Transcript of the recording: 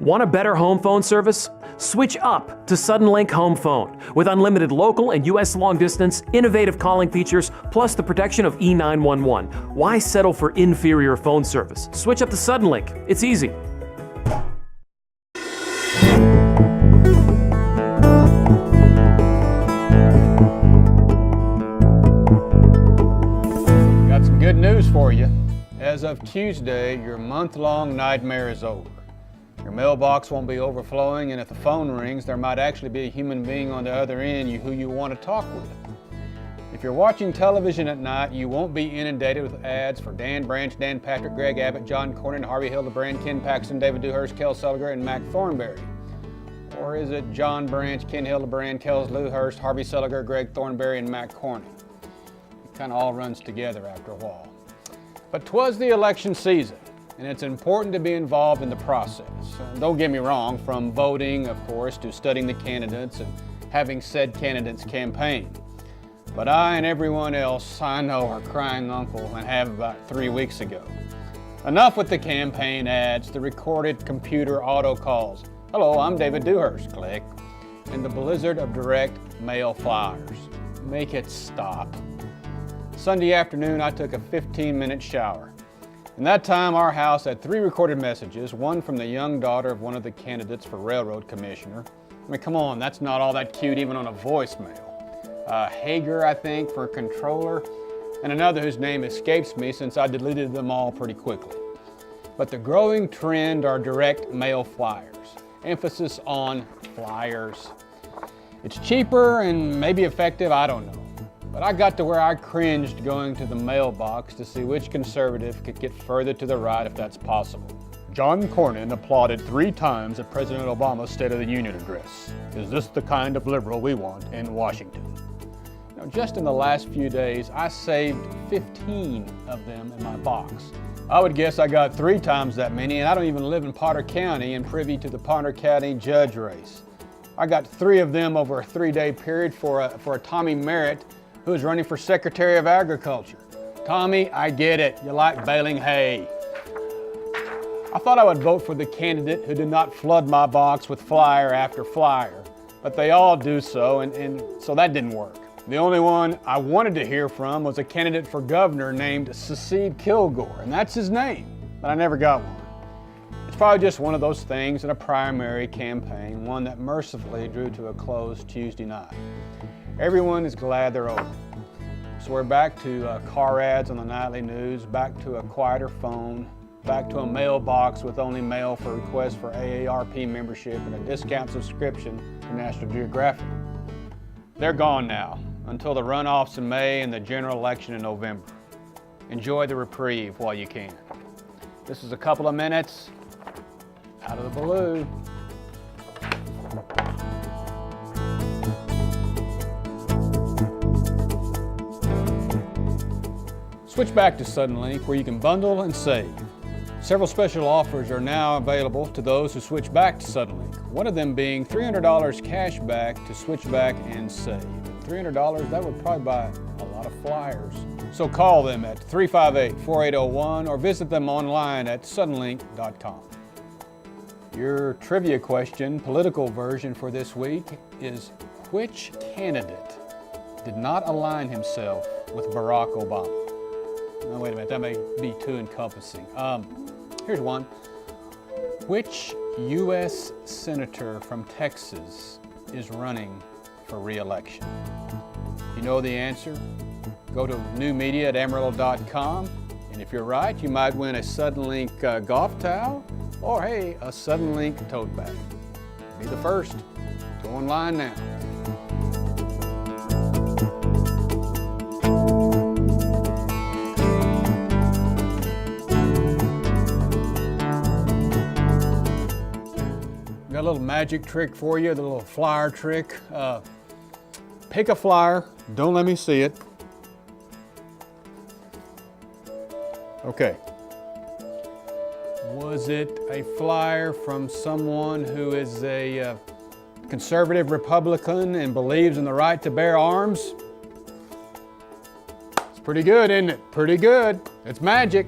Want a better home phone service? Switch up to Suddenlink Home Phone. With unlimited local and U.S. long distance, innovative calling features, plus the protection of E911. Why settle for inferior phone service? Switch up to Suddenlink. It's easy. Got some good news for you. As of Tuesday, your month-long nightmare is over. Your mailbox won't be overflowing, and if the phone rings, there might actually be a human being on the other end who you want to talk with. If you're watching television at night, you won't be inundated with ads for Dan Branch, Dan Patrick, Greg Abbott, John Cornyn, Harvey Hildebrand, Ken Paxton, David Dewhurst, Kel Seliger, and Mac Thornberry. Or is it John Branch, Ken Hildebrand, Kel Dewhurst, Harvey Seliger, Greg Thornberry, and Mac Cornyn? It kind of all runs together after a while. But 'twas the election season, and it's important to be involved in the process. Don't get me wrong, from voting, of course, to studying the candidates and having said candidates campaign. But I and everyone else I know are crying uncle and have about 3 weeks ago. Enough with the campaign ads, the recorded computer auto calls. Hello, I'm David Dewhurst, click. And the blizzard of direct mail flyers. Make it stop. Sunday afternoon, I took a 15-minute shower. In that time, our house had 3 recorded messages, one from the young daughter of one of the candidates for railroad commissioner. I mean, come on, that's not all that cute even on a voicemail. Hager, I think, for controller, and another whose name escapes me since I deleted them all pretty quickly. But the growing trend are direct mail flyers. Emphasis on flyers. It's cheaper and maybe effective, I don't know. But I got to where I cringed going to the mailbox to see which conservative could get further to the right if that's possible. John Cornyn applauded 3 times at President Obama's State of the Union address. Is this the kind of liberal we want in Washington? Now, just in the last few days, I saved 15 of them in my box. I would guess I got 3 times that many, and I don't even live in Potter County and privy to the Potter County judge race. I got 3 of them over a 3-day period for a Tommy Merritt, who's running for Secretary of Agriculture. Tommy, I get it. You like baling hay. I thought I would vote for the candidate who did not flood my box with flyer after flyer, but they all do so, and so that didn't work. The only one I wanted to hear from was a candidate for governor named Secede Kilgore, and that's his name, but I never got one. It's probably just one of those things in a primary campaign, one that mercifully drew to a close Tuesday night. Everyone is glad they're over. So we're back to car ads on the nightly news, back to a quieter phone, back to a mailbox with only mail for requests for AARP membership and a discount subscription to National Geographic. They're gone now, until the runoffs in May and the general election in November. Enjoy the reprieve while you can. This is a couple of minutes out of the blue. Switch back to Suddenlink, where you can bundle and save. Several special offers are now available to those who switch back to Suddenlink. One of them being $300 cash back to switch back and save. $300, that would probably buy a lot of flyers. So call them at 358-4801 or visit them online at suddenlink.com. Your trivia question, political version for this week, is which candidate did not align himself with Barack Obama? No, wait a minute, that may be too encompassing. Here's one. Which U.S. senator from Texas is running for re-election? If you know the answer, go to newmedia at amarillo.com, and if you're right, you might win a Suddenlink golf towel, or hey, a Suddenlink tote bag. Be the first. Go online now. Got a little magic trick for you, the little flyer trick. Pick a flyer, don't let me see it. Okay. Was it a flyer from someone who is a conservative Republican and believes in the right to bear arms? It's pretty good, isn't it? Pretty good. It's magic.